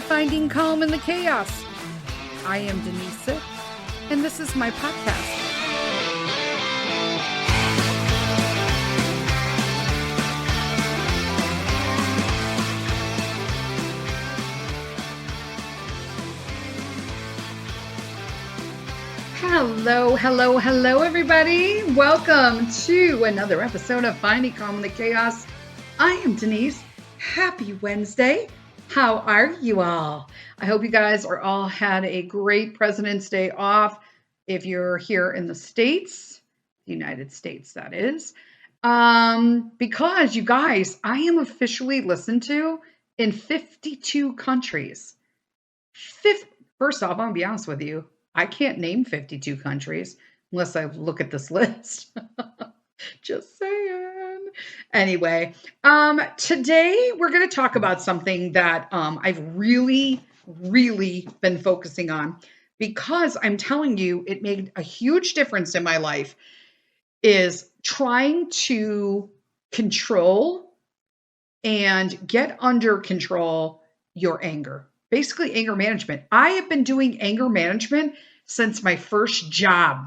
Finding Calm in the Chaos. I am Denise Sith, and this is my podcast. Hello, everybody. Welcome to another episode of Finding Calm in the Chaos. I am Denise. Happy Wednesday. How are you all? I hope you guys are all had a great President's Day off. If you're here in the States, the United States, that is. Because you guys, I am officially listened to in 52 countries. First off, I'm going to be honest with you. I can't name 52 countries unless I look at this list. Just saying. Anyway, today we're going to talk about something that I've really been focusing on because I'm telling you, it made a huge difference in my life, is trying to control and get under control your anger. Basically, anger management. I have been doing anger management since my first job.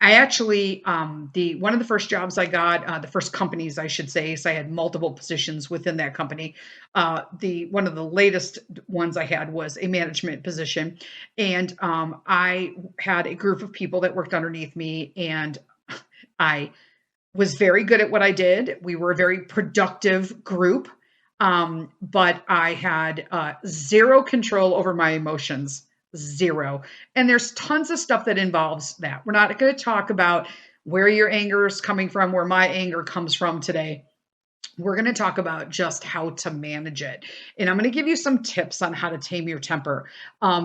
I actually, one of the first jobs I got, the first companies, I should say, so I had multiple positions within that company. One of the latest ones I had was a management position. And I had a group of people that worked underneath me, and I was very good at what I did. We were a very productive group. But I had zero control over my emotions, zero. And there's tons of stuff that involves that. We're not going to talk about where your anger is coming from, where my anger comes from today. We're going to talk about just how to manage it. And I'm going to give you some tips on how to tame your temper.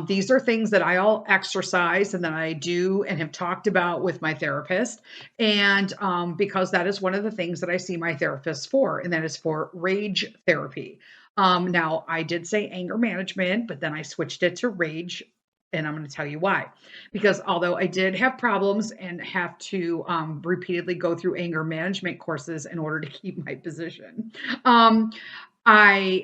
These are things that I all exercise and that I do and have talked about with my therapist. And because that is one of the things that I see my therapist for, and that is for rage therapy. Now, I did say anger management, but then I switched it to rage. And I'm going to tell you why. Because although I did have problems and have to repeatedly go through anger management courses in order to keep my position, after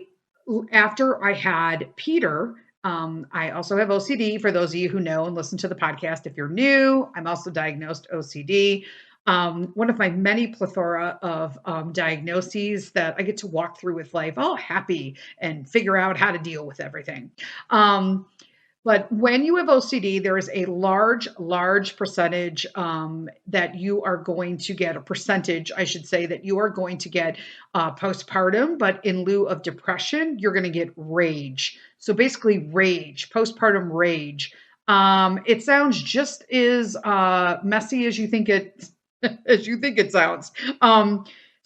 I had Peter, I also have OCD. For those of you who know and listen to the podcast, if you're new, I'm also diagnosed OCD. One of my many plethora of diagnoses that I get to walk through with life, all happy and figure out how to deal with everything. But when you have OCD, there is a large percentage that you are going to get, a percentage, I should say, that you are going to get postpartum, but in lieu of depression, you're going to get rage. So basically rage, postpartum rage. It sounds just as messy as you think it sounds.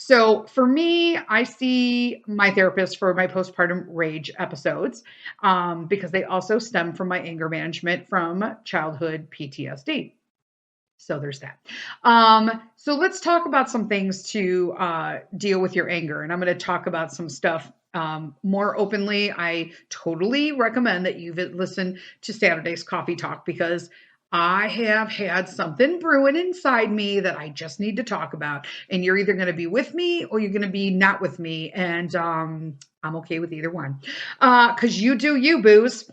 So for me, I see my therapist for my postpartum rage episodes because they also stem from my anger management from childhood PTSD. So there's that. So let's talk about some things to deal with your anger. And I'm going to talk about some stuff more openly. I totally recommend that you listen to Saturday's Coffee Talk because I have had something brewing inside me that I just need to talk about. And you're either going to be with me or you're going to be not with me. And I'm okay with either one because you do you, booze.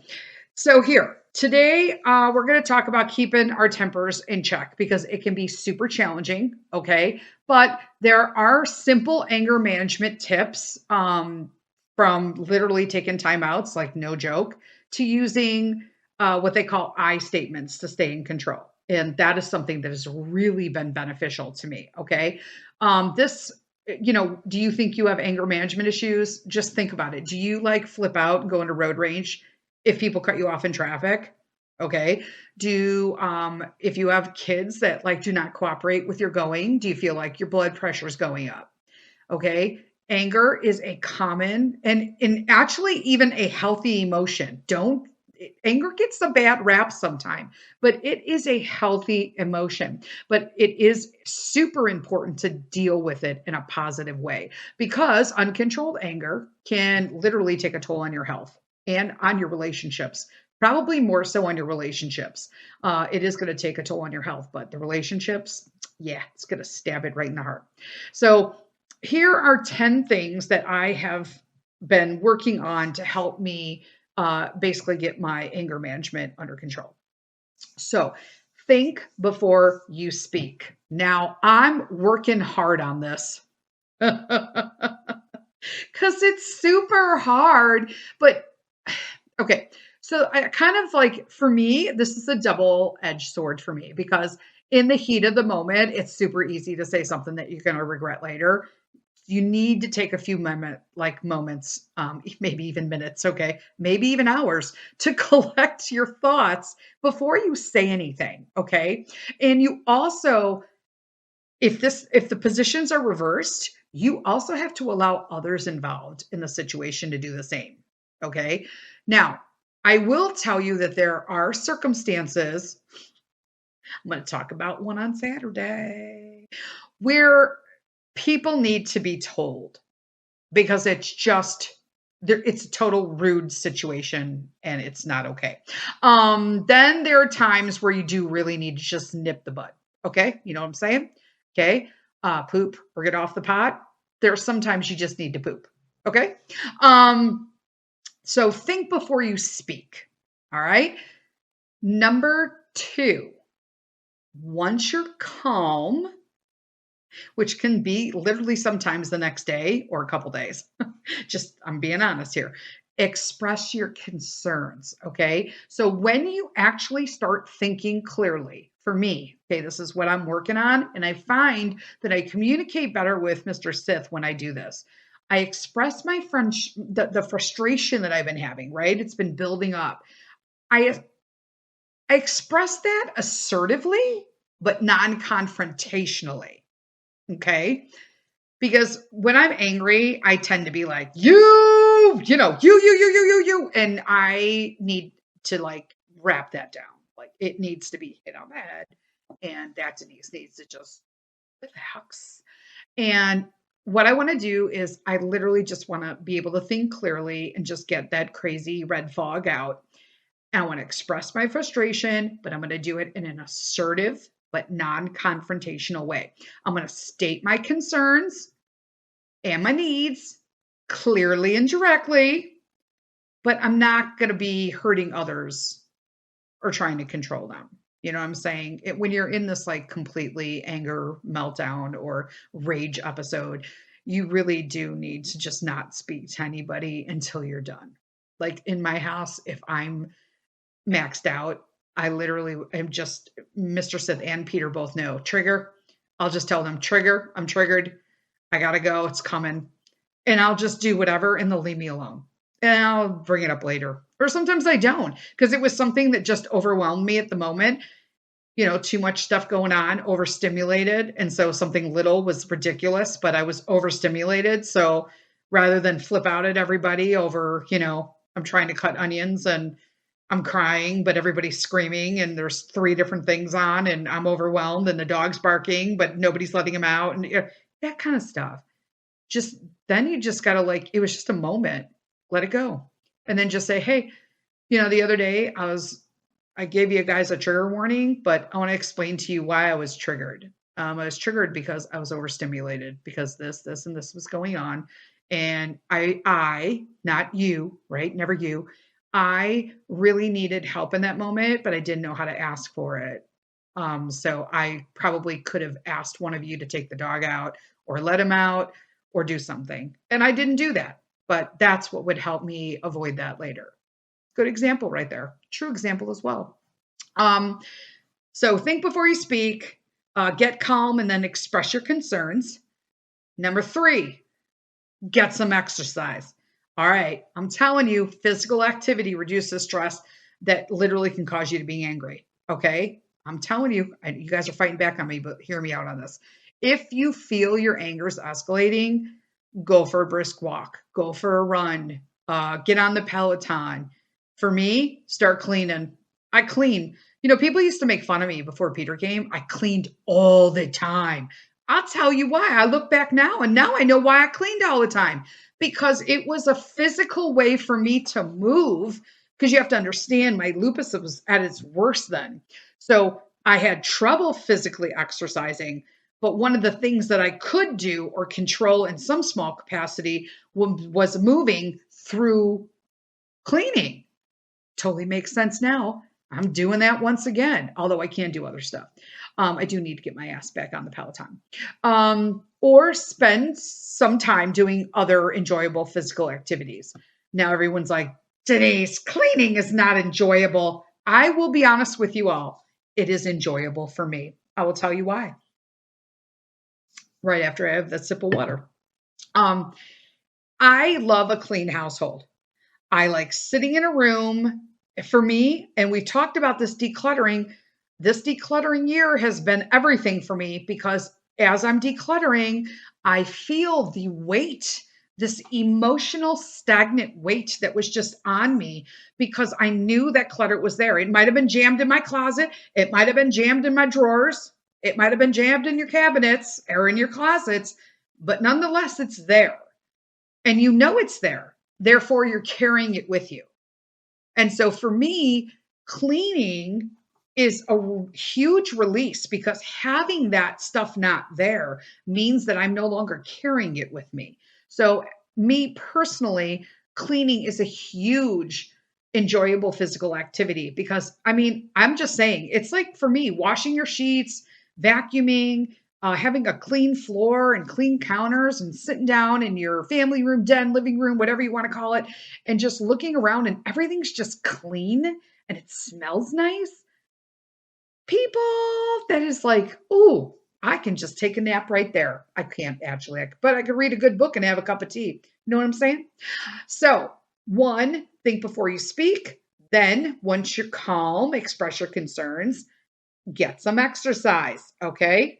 So here, today, we're going to talk about keeping our tempers in check because it can be super challenging. Okay. But there are simple anger management tips from literally taking timeouts, like no joke, to using what they call I statements to stay in control. And that is something that has really been beneficial to me. Okay. Do you think you have anger management issues? Just think about it. Do you flip out and go into road rage if people cut you off in traffic? Okay. If you have kids that do not cooperate with your going, do you feel like your blood pressure is going up? Okay. Anger is a common and actually even a healthy emotion. Anger gets a bad rap sometimes, but it is a healthy emotion. But it is super important to deal with it in a positive way because uncontrolled anger can literally take a toll on your health and on your relationships. Probably more so on your relationships. It is going to take a toll on your health, but the relationships, it's going to stab it right in the heart. So here are 10 things that I have been working on to help me basically get my anger management under control. So think before you speak. Now, I'm working hard on this because it's super hard. But okay, so I kind of like, for me, this is a double-edged sword for me because in the heat of the moment, it's super easy to say something that you're going to regret later. You need to take a few moments, maybe even minutes, okay, maybe even hours to collect your thoughts before you say anything, okay? And you also, if the positions are reversed, you also have to allow others involved in the situation to do the same, okay? Now, I will tell you that there are circumstances, I'm going to talk about one on Saturday, where people need to be told because it's just it's a total rude situation and it's not okay. Then there are times where you do really need to just nip the bud. Okay, you know what I'm saying? Okay, poop or get off the pot. There's sometimes you just need to poop. Okay, so think before you speak. All right. Number 2, once you're calm, which can be literally sometimes the next day or a couple days. Just, I'm being honest here. Express your concerns, okay? So when you actually start thinking clearly, for me, okay, this is what I'm working on, and I find that I communicate better with Mr. Sith when I do this. I express my the frustration that I've been having, right? It's been building up. I express that assertively, but non-confrontationally. Okay. Because when I'm angry, I tend to be like, you. And I need to like wrap that down. Like it needs to be hit on the head. And that Denise needs to just relax. And what I want to do is I literally just want to be able to think clearly and just get that crazy red fog out. I want to express my frustration, but I'm going to do it in an assertive but non-confrontational way. I'm going to state my concerns and my needs clearly and directly, but I'm not going to be hurting others or trying to control them. You know what I'm saying? When you're in this like completely anger meltdown or rage episode, you really do need to just not speak to anybody until you're done. Like in my house, if I'm maxed out, I literally am just, Mr. Sith and Peter both know, trigger. I'll just tell them, trigger, I'm triggered. I gotta go. It's coming. And I'll just do whatever and they'll leave me alone. And I'll bring it up later. Or sometimes I don't, because it was something that just overwhelmed me at the moment. You know, too much stuff going on, overstimulated. And so something little was ridiculous, but I was overstimulated. So rather than flip out at everybody over, I'm trying to cut onions and I'm crying, but everybody's screaming and there's 3 different things on and I'm overwhelmed and the dog's barking, but nobody's letting him out and that kind of stuff. Then you just got to it was just a moment, let it go. And then just say, hey, the other day I gave you guys a trigger warning, but I want to explain to you why I was triggered. I was triggered because I was overstimulated because this, and this was going on. And I, not you, right? Never you. I really needed help in that moment, but I didn't know how to ask for it. So I probably could have asked one of you to take the dog out or let him out or do something. And I didn't do that, but that's what would help me avoid that later. Good example right there. True example as well. So think before you speak, get calm and then express your concerns. Number 3, get some exercise. All right. I'm telling you, physical activity reduces stress that literally can cause you to be angry. Okay. I'm telling you, you guys are fighting back on me, but hear me out on this. If you feel your anger is escalating, go for a brisk walk, go for a run, get on the Peloton. For me, start cleaning. I clean. People used to make fun of me before Peter came. I cleaned all the time. I'll tell you why. I look back now and now I know why I cleaned all the time. Because it was a physical way for me to move, because you have to understand my lupus was at its worst then. So I had trouble physically exercising, but one of the things that I could do or control in some small capacity was moving through cleaning. Totally makes sense now. I'm doing that once again, although I can do other stuff. I do need to get my ass back on the Peloton. Or spend some time doing other enjoyable physical activities. Now everyone's like, Denise, cleaning is not enjoyable. I will be honest with you all. It is enjoyable for me. I will tell you why. Right after I have that sip of water. I love a clean household. I like sitting in a room for me, and we talked about this decluttering. This decluttering year has been everything for me because as I'm decluttering, I feel the weight, this emotional stagnant weight that was just on me because I knew that clutter was there. It might have been jammed in my closet. It might have been jammed in my drawers. It might have been jammed in your cabinets or in your closets, but nonetheless, it's there. And you know it's there. Therefore, you're carrying it with you. And so for me, cleaning is a huge release because having that stuff not there means that I'm no longer carrying it with me. So, me personally, cleaning is a huge, enjoyable physical activity because I mean, I'm just saying, it's like for me, washing your sheets, vacuuming, having a clean floor and clean counters and sitting down in your family room, den, living room, whatever you want to call it, and just looking around and everything's just clean and it smells nice. People, that is like, oh, I can just take a nap right there. I can't actually, but I could read a good book and have a cup of tea. You know what I'm saying? So, one, think before you speak. Then, once you're calm, express your concerns, get some exercise. Okay.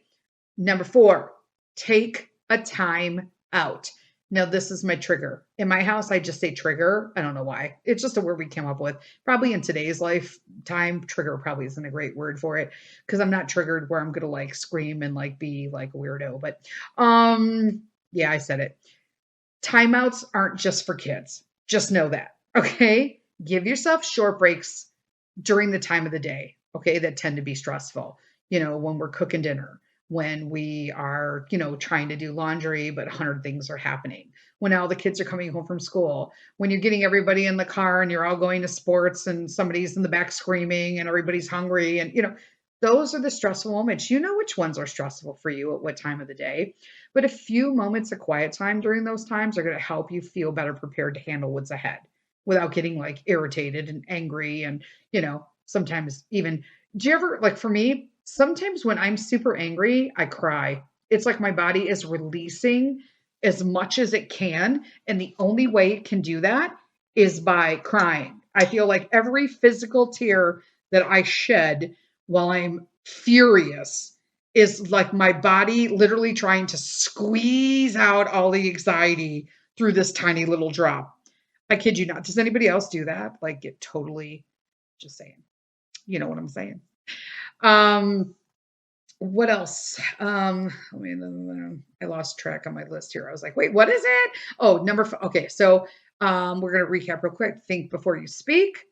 Number 4, take a time out. Now, this is my trigger. In my house, I just say trigger. I don't know why. It's just a word we came up with. Probably in today's lifetime, trigger probably isn't a great word for it because I'm not triggered where I'm going to like scream and like be like a weirdo. But yeah, I said it. Timeouts aren't just for kids. Just know that. Okay. Give yourself short breaks during the time of the day. Okay. That tend to be stressful. You know, when we're cooking dinner, when we are, trying to do laundry, but 100 things are happening. When all the kids are coming home from school, when you're getting everybody in the car and you're all going to sports and somebody's in the back screaming and everybody's hungry. And, those are the stressful moments. You know which ones are stressful for you at what time of the day. But a few moments of quiet time during those times are going to help you feel better prepared to handle what's ahead without getting like irritated and angry. And, sometimes even, do you ever, like for me, sometimes when I'm super angry, I cry. It's like my body is releasing as much as it can. And the only way it can do that is by crying. I feel like every physical tear that I shed while I'm furious is like my body literally trying to squeeze out all the anxiety through this tiny little drop. I kid you not. Does anybody else do that? Like get totally, just saying, you know what I'm saying? What else? I lost track on my list here. I was like, wait, what is it? Oh, number 5. Okay. So, we're going to recap real quick. Think before you speak,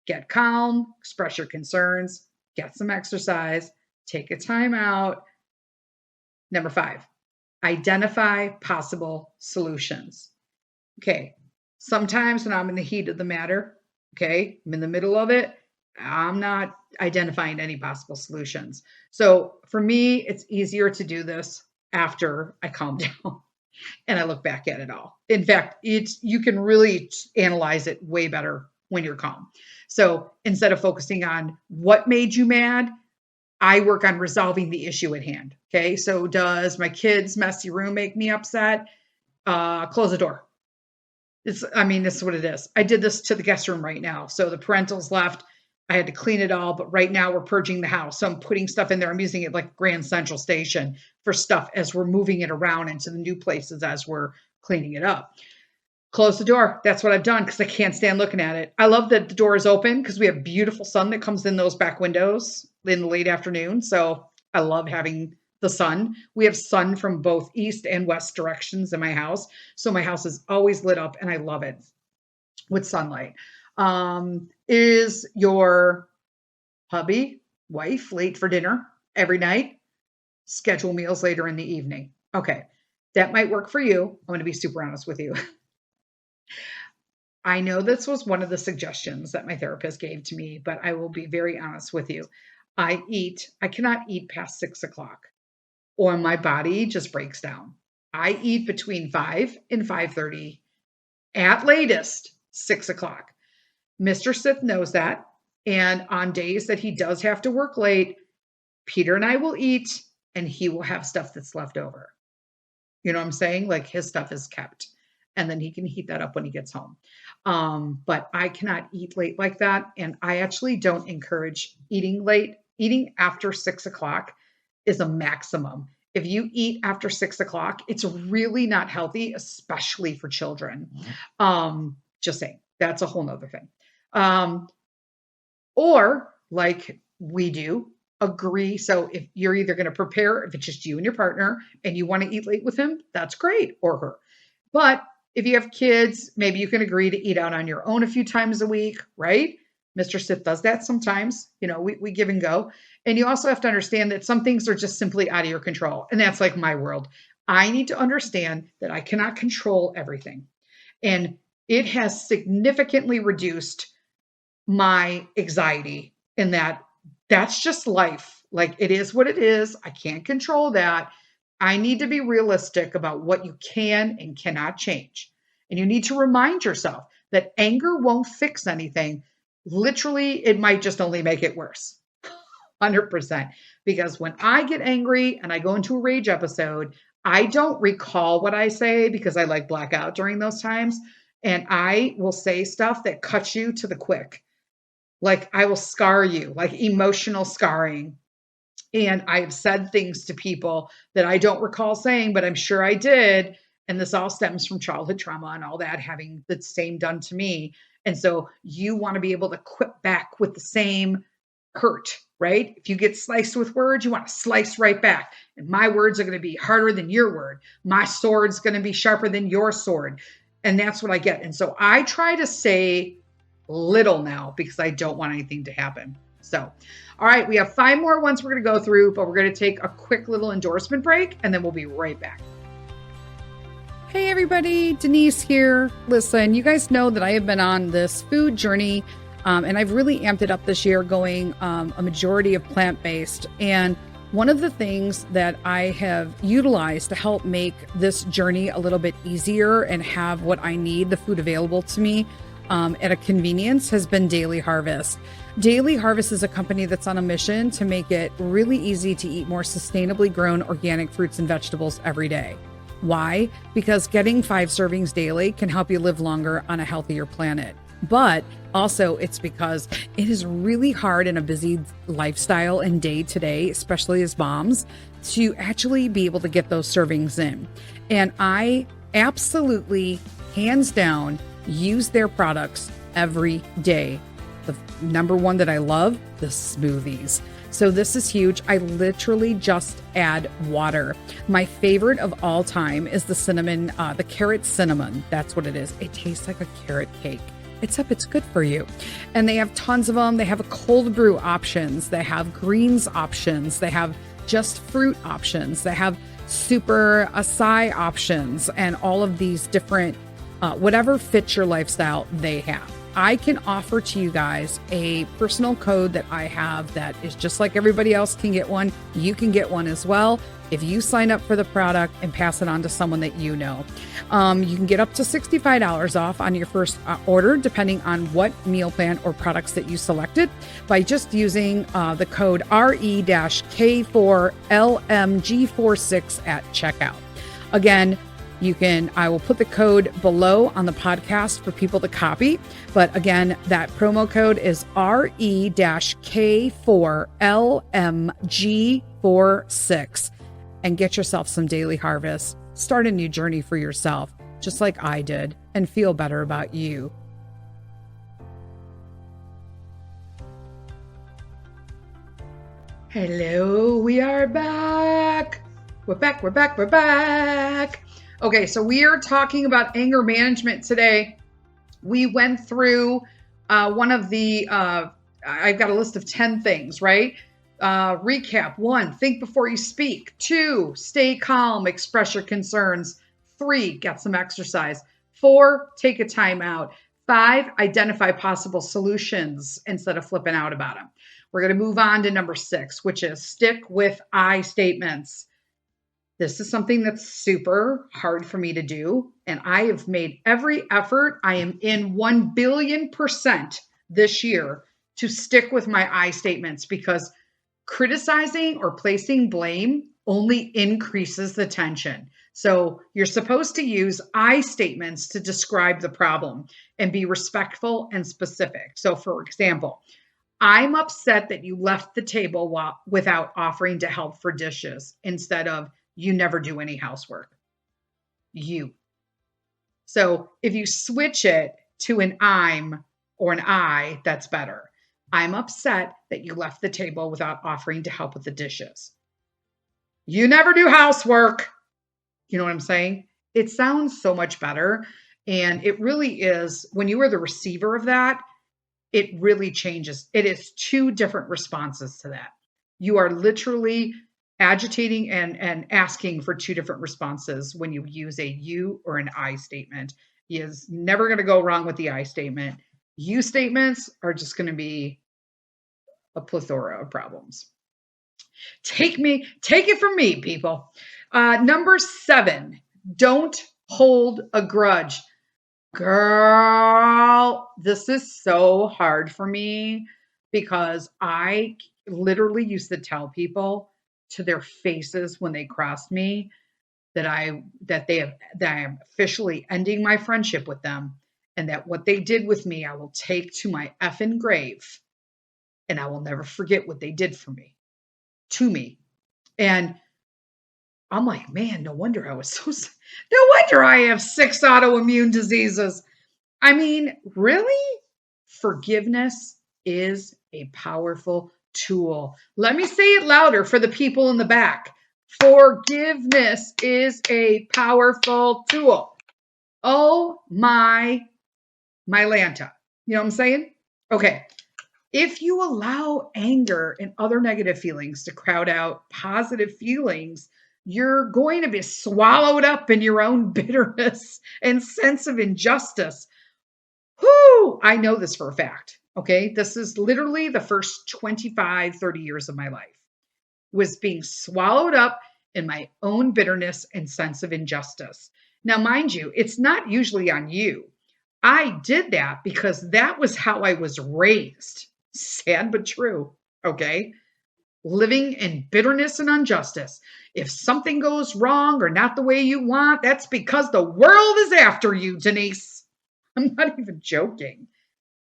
get calm, express your concerns, get some exercise, take a time out. Number 5, identify possible solutions. Okay. Sometimes when I'm in the heat of the matter, okay, I'm in the middle of it, I'm not identifying any possible solutions. So for me, it's easier to do this after I calm down and I look back at it all. In fact, you can really analyze it way better when you're calm. So instead of focusing on what made you mad, I work on resolving the issue at hand. Okay. So does my kid's messy room make me upset? Close the door. This is what it is. I did this to the guest room right now. So the parentals left. I had to clean it all, but right now we're purging the house. So I'm putting stuff in there. I'm using it like Grand Central Station for stuff as we're moving it around into the new places as we're cleaning it up. Close the door. That's what I've done because I can't stand looking at it. I love that the door is open because we have beautiful sun that comes in those back windows in the late afternoon. So I love having the sun. We have sun from both east and west directions in my house. So my house is always lit up and I love it with sunlight. Is your hubby, wife late for dinner every night? Schedule meals later in the evening. Okay. That might work for you. I'm going to be super honest with you. I know this was one of the suggestions that my therapist gave to me, but I will be very honest with you. I cannot eat past 6 o'clock or my body just breaks down. I eat between 5 and 5:30, at latest 6 o'clock. Mr. Sith knows that. And on days that he does have to work late, Peter and I will eat and he will have stuff that's left over. You know what I'm saying? Like his stuff is kept and then he can heat that up when he gets home. But I cannot eat late like that. And I actually don't encourage eating late. Eating after 6 o'clock is a maximum. If you eat after 6 o'clock, it's really not healthy, especially for children. Just saying, that's a whole nother thing. Or like we do, agree. So if you're either going to prepare, if it's just you and your partner and you want to eat late with him, that's great, or her. But if you have kids, maybe you can agree to eat out on your own a few times a week, right? Mr. Sith does that sometimes. We give and go. And you also have to understand that some things are just simply out of your control. And that's like my world. I need to understand that I cannot control everything. And it has significantly reduced my anxiety in that that's just life. Like it is what it is. I can't control that. I need to be realistic about what you can and cannot change. And you need to remind yourself that anger won't fix anything. Literally, it might just only make it worse. 100%. Because when I get angry and I go into a rage episode, I don't recall what I say because I like black out during those times. And I will say stuff that cuts you to the quick. Like I will scar you, like emotional scarring. And I've said things to people that I don't recall saying, but I'm sure I did. And this all stems from childhood trauma and all that, having the same done to me. And so you want to be able to quip back with the same hurt, right? If you get sliced with words, you want to slice right back. And my words are going to be harder than your word. My sword's going to be sharper than your sword. And that's what I get. And so I try to say little now because I don't want anything to happen. So, all right, we have 5 more ones we're going to go through, but we're going to take a quick little endorsement break and then we'll be right back. Hey everybody, Denise here. Listen, you guys know that I have been on this food journey and I've really amped it up this year going a majority of plant-based. And one of the things that I have utilized to help make this journey a little bit easier and have what I need, the food available to me at a convenience, has been Daily Harvest. Daily Harvest is a company that's on a mission to make it really easy to eat more sustainably grown organic fruits and vegetables every day. Why? Because getting 5 servings daily can help you live longer on a healthier planet. But also it's because it is really hard in a busy lifestyle and day to day, especially as moms, to actually be able to get those servings in. And I absolutely, hands down, use their products every day. The number one that I love, the smoothies. So this is huge. I literally just add water. My favorite of all time is the cinnamon, the carrot cinnamon. That's what it is. It tastes like a carrot cake. Except it's good for you. And they have tons of them. They have a cold brew options. They have greens options. They have just fruit options. They have super acai options and all of these different, whatever fits your lifestyle, they have. I can offer to you guys a personal code that I have that is just like everybody else can get one. You can get one as well if you sign up for the product and pass it on to someone that you know. You can get up to $65 off on your first order, depending on what meal plan or products that you selected, by just using the code RE-K4LMG46 at checkout. Again, I will put the code below on the podcast for people to copy. But again, that promo code is RE-K4LMG46 and get yourself some Daily Harvest. Start a new journey for yourself, just like I did, and feel better about you. Hello, we are back. We're back. Okay, so we are talking about anger management today. We went through one of the, I've got a list of 10 things, right? Recap. 1, think before you speak. 2, stay calm, express your concerns. 3, get some exercise. 4, take a time out. 5, identify possible solutions instead of flipping out about them. We're going to move on to number 6, which is stick with I statements. This is something that's super hard for me to do. And I have made every effort. I am in 1 billion% this year to stick with my I statements, because criticizing or placing blame only increases the tension. So you're supposed to use I statements to describe the problem and be respectful and specific. So for example, I'm upset that you left the table without offering to help for dishes, instead of you never do any housework. You. So if you switch it to an I'm or an I, that's better. I'm upset that you left the table without offering to help with the dishes. You never do housework. You know what I'm saying? It sounds so much better. And it really is, when you are the receiver of that, it really changes. It is 2 different responses to that. You are literally agitating and asking for 2 different responses when you use a you or an I statement. Is never going to go wrong with the I statement. You statements are just going to be a plethora of problems. Take it from me, people. Number 7, don't hold a grudge. Girl, this is so hard for me, because I literally used to tell people to their faces when they crossed me that I am officially ending my friendship with them, and that what they did with me, I will take to my effing grave, and I will never forget what they did for me, to me. And I'm like, man, no wonder I have 6 autoimmune diseases. I mean, really? Forgiveness is a powerful tool. Let me say it louder for the people in the back. Forgiveness is a powerful tool. Oh my Lanta. You know what I'm saying? Okay. If you allow anger and other negative feelings to crowd out positive feelings, you're going to be swallowed up in your own bitterness and sense of injustice. Whoo! I know this for a fact. Okay. This is literally the first 25, 30 years of my life, was being swallowed up in my own bitterness and sense of injustice. Now, mind you, it's not usually on you. I did that because that was how I was raised. Sad but true. Okay. Living in bitterness and injustice. If something goes wrong or not the way you want, that's because the world is after you, Denise. I'm not even joking.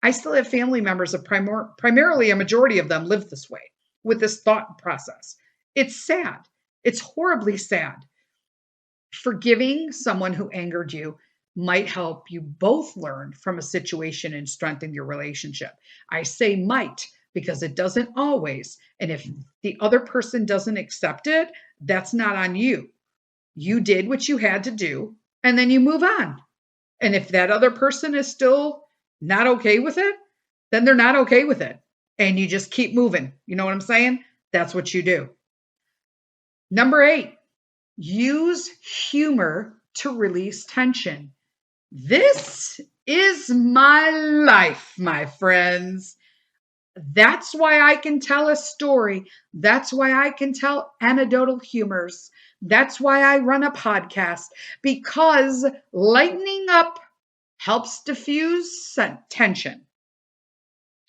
I still have family members of primarily a majority of them live this way, with this thought process. It's sad. It's horribly sad. Forgiving someone who angered you might help you both learn from a situation and strengthen your relationship. I say might because it doesn't always. And if the other person doesn't accept it, that's not on you. You did what you had to do, and then you move on. And if that other person is still not okay with it, then they're not okay with it. And you just keep moving. You know what I'm saying? That's what you do. Number 8, use humor to release tension. This is my life, my friends. That's why I can tell a story. That's why I can tell anecdotal humors. That's why I run a podcast, because lightening up helps diffuse tension.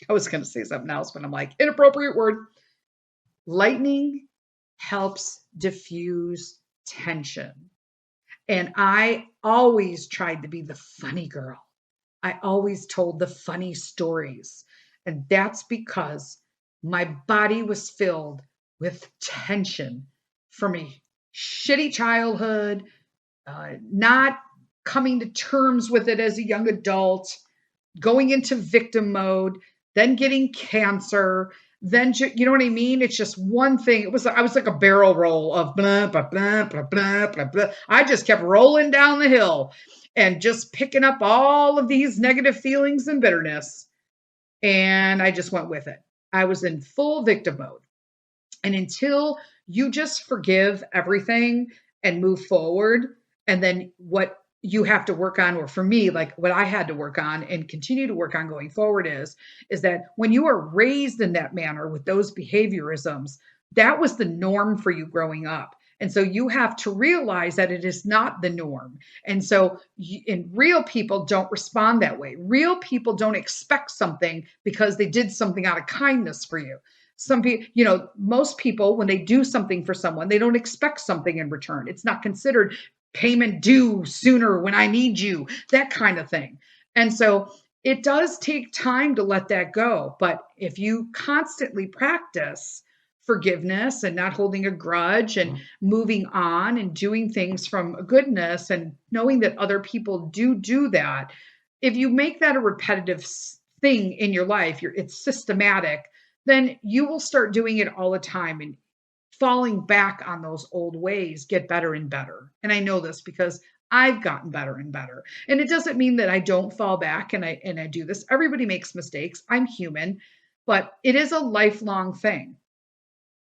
I was going to say something else, but I'm like, inappropriate word. Lightening helps diffuse tension. And I always tried to be the funny girl. I always told the funny stories. And that's because my body was filled with tension from a shitty childhood, not coming to terms with it as a young adult, going into victim mode, then getting cancer, then, you know what I mean? It's just one thing. I was like a barrel roll of blah, blah, blah, blah, blah, blah, blah. I just kept rolling down the hill and just picking up all of these negative feelings and bitterness. And I just went with it. I was in full victim mode. And until you just forgive everything and move forward, and then what you have to work on, or for me, like what I had to work on and continue to work on going forward is that when you are raised in that manner with those behaviorisms, that was the norm for you growing up. And so you have to realize that it is not the norm. And so, and real people don't respond that way. Real people don't expect something because they did something out of kindness for you. Some people, most people, when they do something for someone, they don't expect something in return. It's not considered payment due sooner when I need you, that kind of thing. And so it does take time to let that go. But if you constantly practice forgiveness and not holding a grudge and moving on and doing things from goodness and knowing that other people do that, if you make that a repetitive thing in your life, it's systematic, then you will start doing it all the time. And falling back on those old ways get better and better. And I know this because I've gotten better and better. And it doesn't mean that I don't fall back and I do this. Everybody makes mistakes. I'm human, but it is a lifelong thing.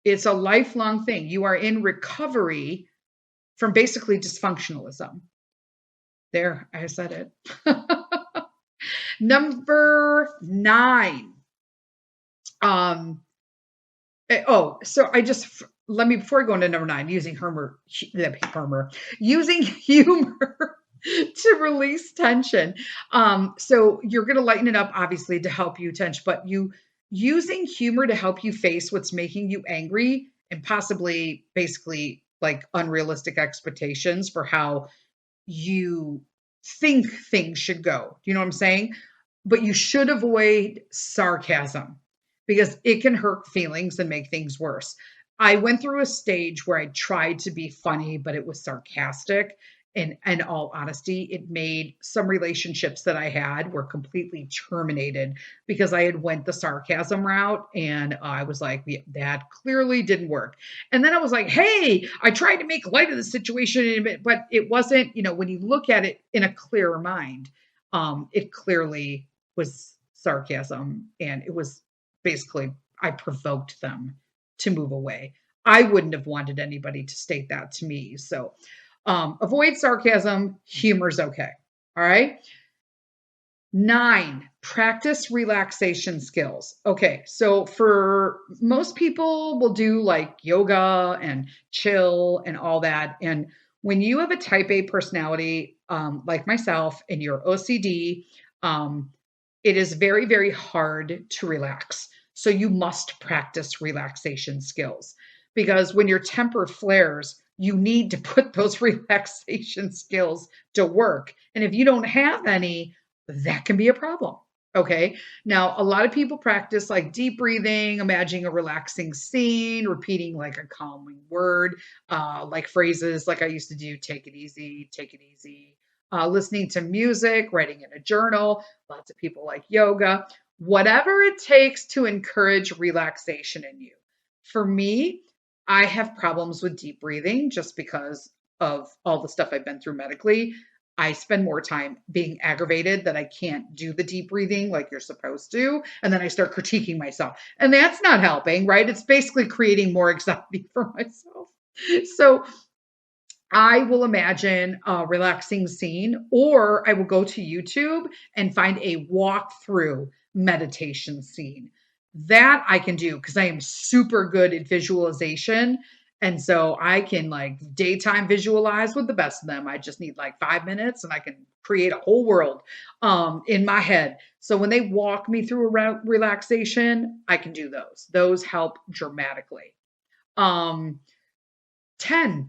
It's a lifelong thing. You are in recovery from basically dysfunctionalism. There, I said it. Number 9. Before I go into number 9, using using humor to release tension. So you're going to lighten it up, obviously, to help you tension, but using humor to help you face what's making you angry and possibly basically like unrealistic expectations for how you think things should go. You know what I'm saying? But you should avoid sarcasm because it can hurt feelings and make things worse. I went through a stage where I tried to be funny, but it was sarcastic. And in all honesty, it made some relationships that I had were completely terminated because I had went the sarcasm route, and I was like, that clearly didn't work. And then I was like, hey, I tried to make light of the situation, but it wasn't, when you look at it in a clearer mind, it clearly was sarcasm, and it was basically, I provoked them to move away. I wouldn't have wanted anybody to state that to me. So avoid sarcasm. Humor's okay. All right. 9, practice relaxation skills. Okay. So for most people will do like yoga and chill and all that. And when you have a type A personality, like myself, and you're OCD, it is very, very hard to relax. So you must practice relaxation skills, because when your temper flares, you need to put those relaxation skills to work. And if you don't have any, that can be a problem. Okay. Now, a lot of people practice like deep breathing, imagining a relaxing scene, repeating like a calming word, like phrases like I used to do, take it easy, listening to music, writing in a journal. Lots of people like yoga, whatever it takes to encourage relaxation in you. For me, I have problems with deep breathing just because of all the stuff I've been through medically. I spend more time being aggravated that I can't do the deep breathing like you're supposed to. And then I start critiquing myself. And that's not helping, right? It's basically creating more anxiety for myself. So I will imagine a relaxing scene, or I will go to YouTube and find a walkthrough meditation scene. That I can do because I am super good at visualization. And so I can like daytime visualize with the best of them. I just need like 5 minutes and I can create a whole world in my head. So when they walk me through a relaxation, I can do those. Those help dramatically. 10,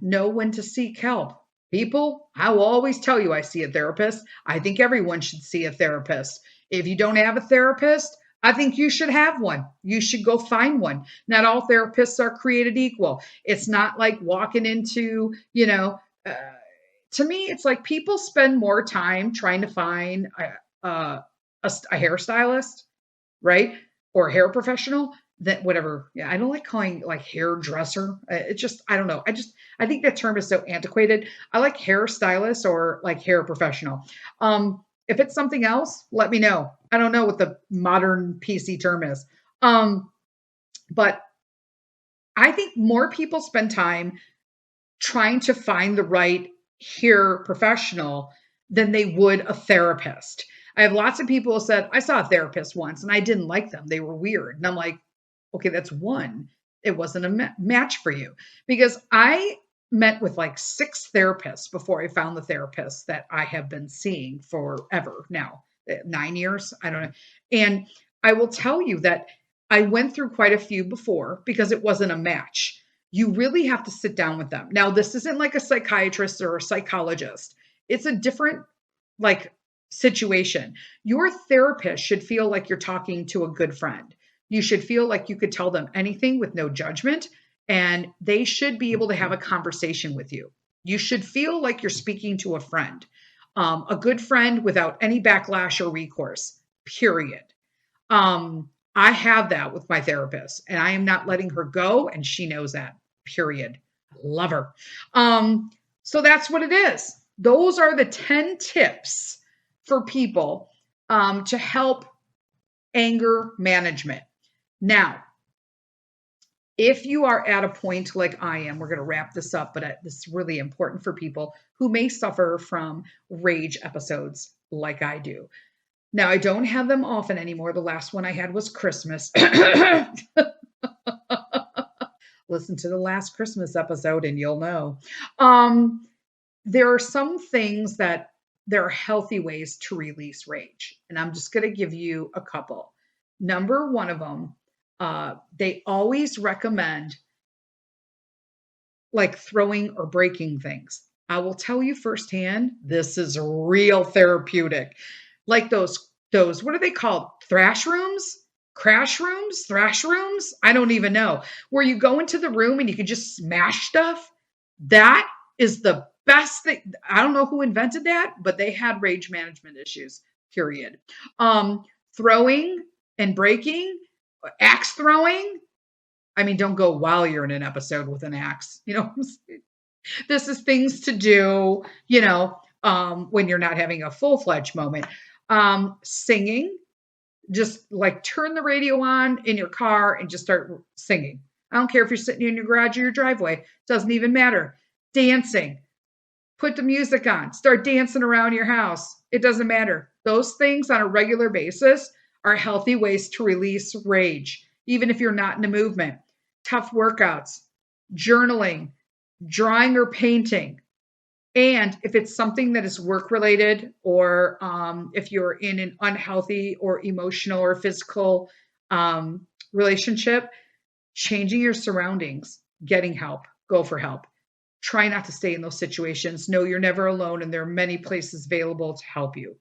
know when to seek help. People, I will always tell you I see a therapist. I think everyone should see a therapist. If you don't have a therapist, I think you should have one. You should go find one. Not all therapists are created equal. It's not like walking into, to me, it's like people spend more time trying to find a hairstylist, right? Or a hair professional that whatever. Yeah, I don't like calling like hairdresser. It just, I don't know. I think that term is so antiquated. I like hairstylist or like hair professional. If it's something else, let me know. I don't know what the modern PC term is. But I think more people spend time trying to find the right hair professional than they would a therapist. I have lots of people who said, I saw a therapist once and I didn't like them. They were weird. And I'm like, okay, that's one. It wasn't a match for you, because I met with like 6 therapists before I found the therapist that I have been seeing forever now, 9 years. I don't know. And I will tell you that I went through quite a few before because it wasn't a match. You really have to sit down with them. Now, this isn't like a psychiatrist or a psychologist. It's a different like situation. Your therapist should feel like you're talking to a good friend. You should feel like you could tell them anything with no judgment, and they should be able to have a conversation with you. You should feel like you're speaking to a friend, a good friend without any backlash or recourse, period. I have that with my therapist, and I am not letting her go, and she knows that, period. I love her. So that's what it is. Those are the 10 tips for people to help anger management. Now, if you are at a point like I am, we're going to wrap this up, but this is really important for people who may suffer from rage episodes like I do. Now, I don't have them often anymore. The last one I had was Christmas. Listen to the last Christmas episode and you'll know. There are some things that there are healthy ways to release rage. And I'm just going to give you a couple. Number one of them, they always recommend like throwing or breaking things. I will tell you firsthand, this is real therapeutic. Like those, what are they called? Thrash rooms? Crash rooms? Thrash rooms? I don't even know. Where you go into the room and you can just smash stuff. That is the best thing. I don't know who invented that, but they had rage management issues, period. Throwing and breaking, axe throwing. I mean, don't go while you're in an episode with an axe. This is things to do, when you're not having a full-fledged moment. Singing, just like turn the radio on in your car and just start singing. I don't care if you're sitting in your garage or your driveway. Doesn't even matter. Dancing. Put the music on. Start dancing around your house. It doesn't matter. Those things on a regular basis are healthy ways to release rage, even if you're not in a movement. Tough workouts, journaling, drawing or painting. And if it's something that is work related, or if you're in an unhealthy or emotional or physical relationship, changing your surroundings, getting help, go for help. Try not to stay in those situations. Know you're never alone, and there are many places available to help you.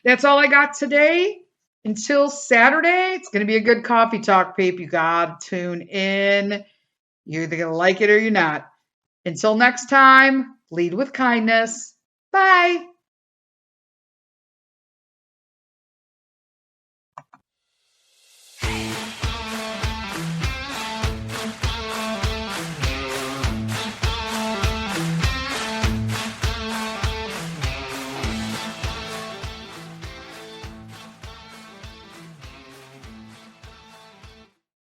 That's all I got today. Until Saturday, it's going to be a good coffee talk, peep. You got to tune in. You're either going to like it or you're not. Until next time, lead with kindness. Bye.